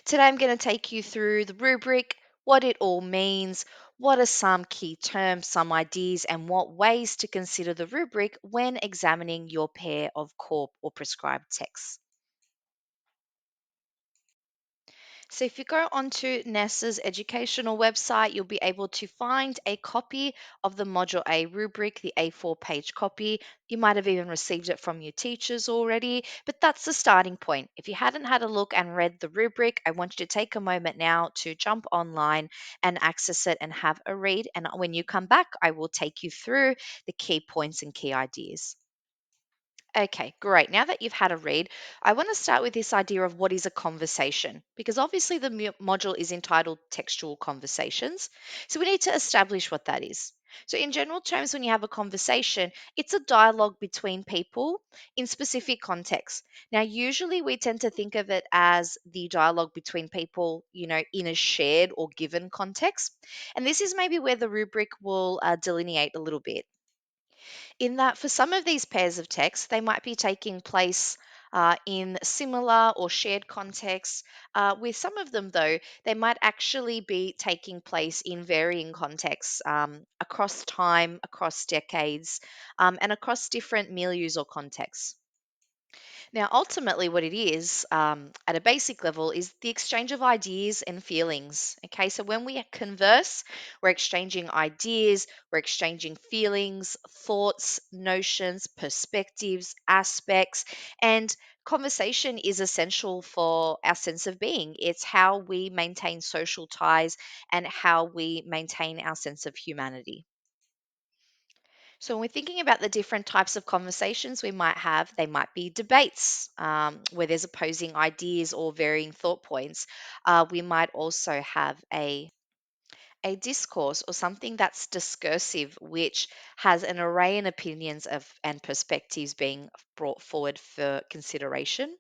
Today I'm going to take you through the rubric, what it all means, what are some key terms, some ideas, and what ways to consider the rubric when examining your pair of core or prescribed texts. So, if you go onto NASA's educational website, you'll be able to find a copy of the Module A rubric, the A4-page copy. You might have even received it from your teachers already, but that's the starting point. If you hadn't had a look and read the rubric, I want you to take a moment now to jump online and access it and have a read. And when you come back, I will take you through the key points and key ideas. Okay, great. Now that you've had a read, I want to start with this idea of what is a conversation, because obviously the module is entitled Textual Conversations. So we need to establish what that is. So, in general terms, when you have a conversation, it's a dialogue between people in specific contexts. Now, usually we tend to think of it as the dialogue between people, in a shared or given context. And this is maybe where the rubric will delineate a little bit in that for some of these pairs of texts, they might be taking place in similar or shared contexts. With some of them, though, they might actually be taking place in varying contexts across time, across decades, and across different milieus or contexts. Now, ultimately, what it is at a basic level is the exchange of ideas and feelings. Okay, so when we converse, we're exchanging ideas, we're exchanging feelings, thoughts, notions, perspectives, aspects, and conversation is essential for our sense of being. It's how we maintain social ties and how we maintain our sense of humanity. So, when we're thinking about the different types of conversations we might have, they might be debates where there's opposing ideas or varying thought points. We might also have a discourse or something that's discursive, which has an array and opinions of and perspectives being brought forward for consideration.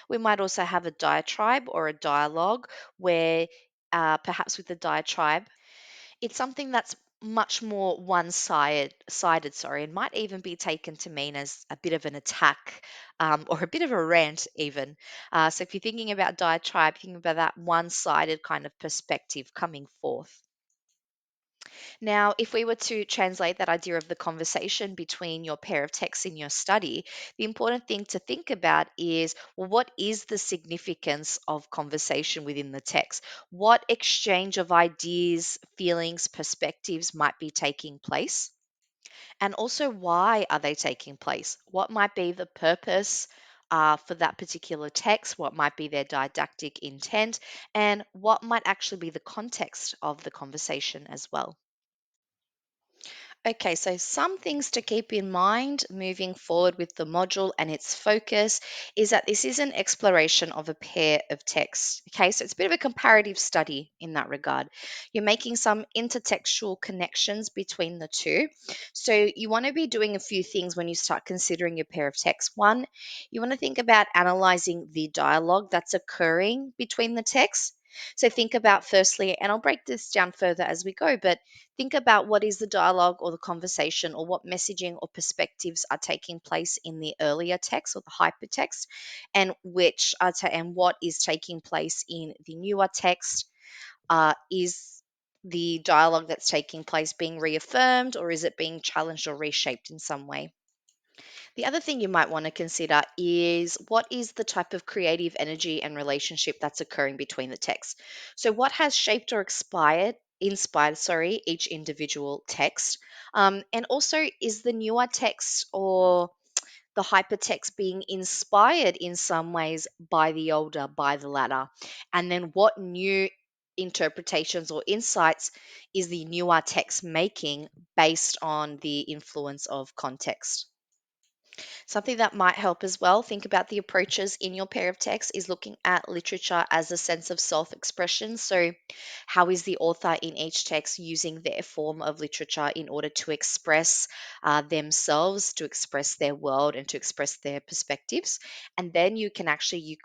We might also have a diatribe or a dialogue where perhaps with the diatribe it's something that's much more one sided, sorry, and might even be taken to mean as a bit of an attack or a bit of a rant, even. So if you're thinking about diatribe, thinking about that one-sided kind of perspective coming forth. Now, if we were to translate that idea of the conversation between your pair of texts in your study, the important thing to think about is, well, what is the significance of conversation within the text? What exchange of ideas, feelings, perspectives might be taking place? And also, why are they taking place? What might be the purpose? For that particular text, what might be their didactic intent, and what might actually be the context of the conversation as well. Okay, so some things to keep in mind moving forward with the module and its focus is that this is an exploration of a pair of texts. Okay, so it's a bit of a comparative study in that regard. You're making some intertextual connections between the two. So you want to be doing a few things when you start considering your pair of texts. One, you want to think about analyzing the dialogue that's occurring between the texts. So think about firstly, and I'll break this down further as we go, but think about what is the dialogue or the conversation or what messaging or perspectives are taking place in the earlier text or the hypertext and and what is taking place in the newer text. Is the dialogue that's taking place being reaffirmed or is it being challenged or reshaped in some way? The other thing you might want to consider is what is the type of creative energy and relationship that's occurring between the texts. So, what has shaped or inspired, each individual text, and also is the newer text or the hypertext being inspired in some ways by the older, by the latter, and then what new interpretations or insights is the newer text making based on the influence of context. Something that might help as well, think about the approaches in your pair of texts, is looking at literature as a sense of self expression. So, how is the author in each text using their form of literature in order to express themselves, to express their world, and to express their perspectives? And then you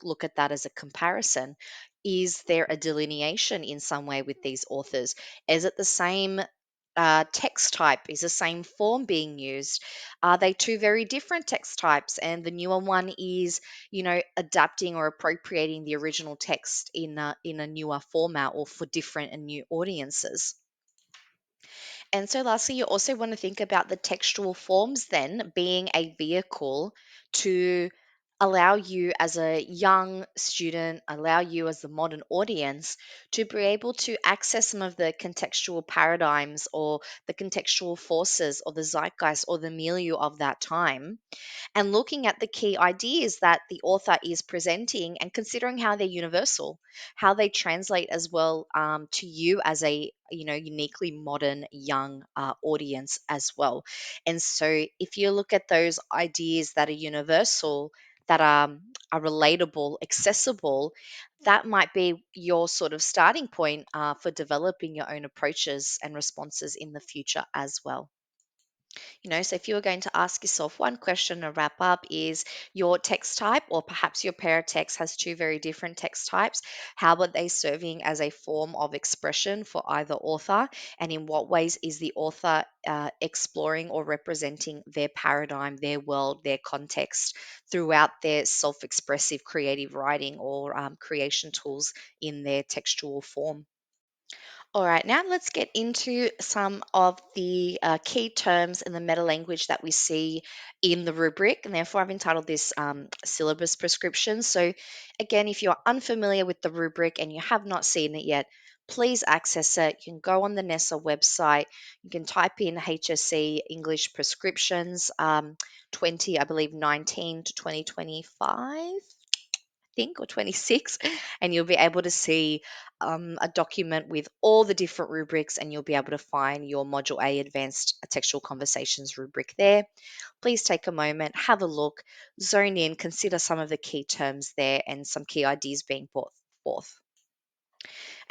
look at that as a comparison. Is there a delineation in some way with these authors? Is it the same text type? Is the same form being used? Are they two very different text types? And the newer one is, adapting or appropriating the original text in a newer format or for different and new audiences. And so, lastly, you also want to think about the textual forms then being a vehicle to allow you as a young student, allow you as the modern audience to be able to access some of the contextual paradigms or the contextual forces or the zeitgeist or the milieu of that time, and looking at the key ideas that the author is presenting and considering how they're universal, how they translate as well, to you as a uniquely modern young audience as well. And so if you look at those ideas that are universal, that are relatable, accessible, that might be your sort of starting point for developing your own approaches and responses in the future as well. So if you were going to ask yourself one question to wrap up is your text type, or perhaps your pair of text has two very different text types. How are they serving as a form of expression for either author? And in what ways is the author exploring or representing their paradigm, their world, their context throughout their self expressive creative writing or creation tools in their textual form? All right, now let's get into some of the key terms in the meta language that we see in the rubric. And therefore, I've entitled this syllabus prescription. So, again, if you're unfamiliar with the rubric and you have not seen it yet, please access it. You can go on the NESA website. You can type in HSC English prescriptions 20, I believe, 19 to 2025 think, or 26, and you'll be able to see a document with all the different rubrics, and you'll be able to find your Module A Advanced Textual Conversations rubric there. Please take a moment, have a look, zone in, consider some of the key terms there and some key ideas being brought forth.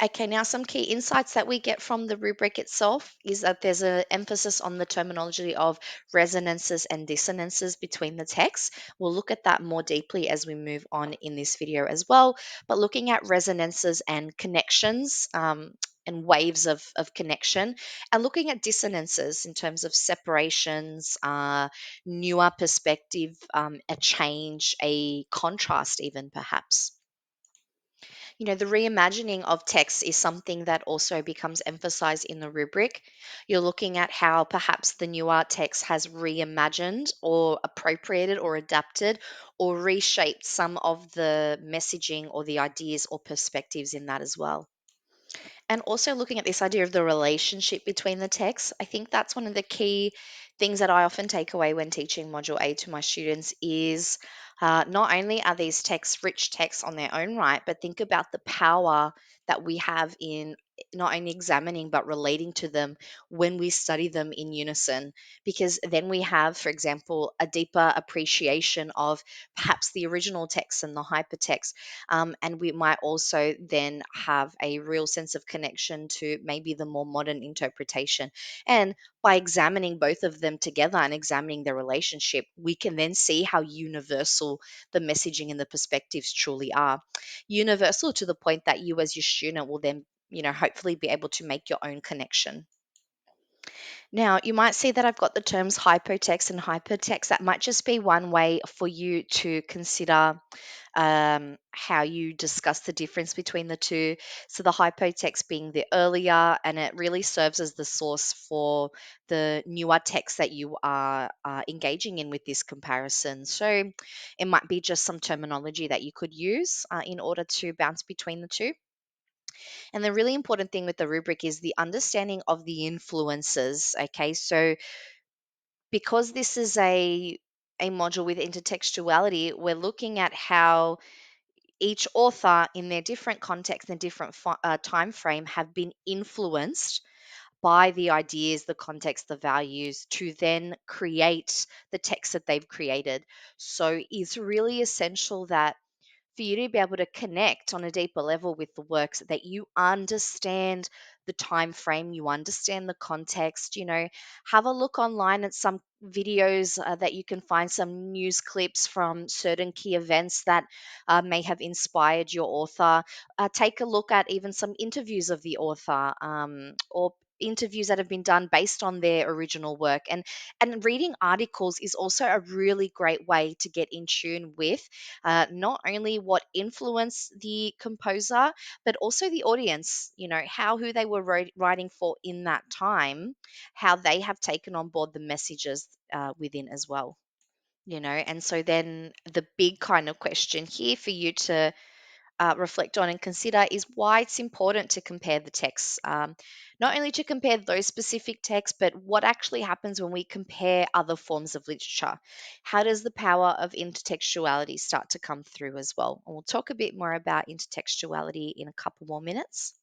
Okay, now some key insights that we get from the rubric itself is that there's an emphasis on the terminology of resonances and dissonances between the texts. We'll look at that more deeply as we move on in this video as well. But looking at resonances and connections, and waves of connection, and looking at dissonances in terms of separations, newer perspective, a change, a contrast, even perhaps. The reimagining of text is something that also becomes emphasized in the rubric. You're looking at how perhaps the newer text has reimagined or appropriated or adapted or reshaped some of the messaging or the ideas or perspectives in that as well. And also looking at this idea of the relationship between the texts, I think that's one of the key things that I often take away when teaching Module A to my students is not only are these texts rich texts on their own right, but think about the power that we have in not only examining but relating to them when we study them in unison. Because then we have, for example, a deeper appreciation of perhaps the original text and the hypertext, and we might also then have a real sense of connection to maybe the more modern interpretation. And by examining both of them together and examining their relationship, we can then see how universal the messaging and the perspectives truly are. Universal to the point that you, as your student, will then, hopefully be able to make your own connection. Now, you might see that I've got the terms hypotext and hypertext. That might just be one way for you to consider how you discuss the difference between the two. So the hypotext being the earlier, and it really serves as the source for the newer text that you are engaging in with this comparison. So it might be just some terminology that you could use in order to bounce between the two. And the really important thing with the rubric is the understanding of the influences. Okay, so because this is a module with intertextuality, we're looking at how each author in their different context and different time frame have been influenced by the ideas, the context, the values to then create the text that they've created. So it's really essential that for you to be able to connect on a deeper level with the works, that you understand the time frame, you understand the context. Have a look online at some videos that you can find, some news clips from certain key events that may have inspired your author. Take a look at even some interviews of the author, or interviews that have been done based on their original work. And reading articles is also a really great way to get in tune with not only what influenced the composer, but also the audience, how who they were writing for in that time, how they have taken on board the messages within as well. And so then the big kind of question here for you to reflect on and consider is why it's important to compare the texts. Not only to compare those specific texts, but what actually happens when we compare other forms of literature. How does the power of intertextuality start to come through as well? And we'll talk a bit more about intertextuality in a couple more minutes.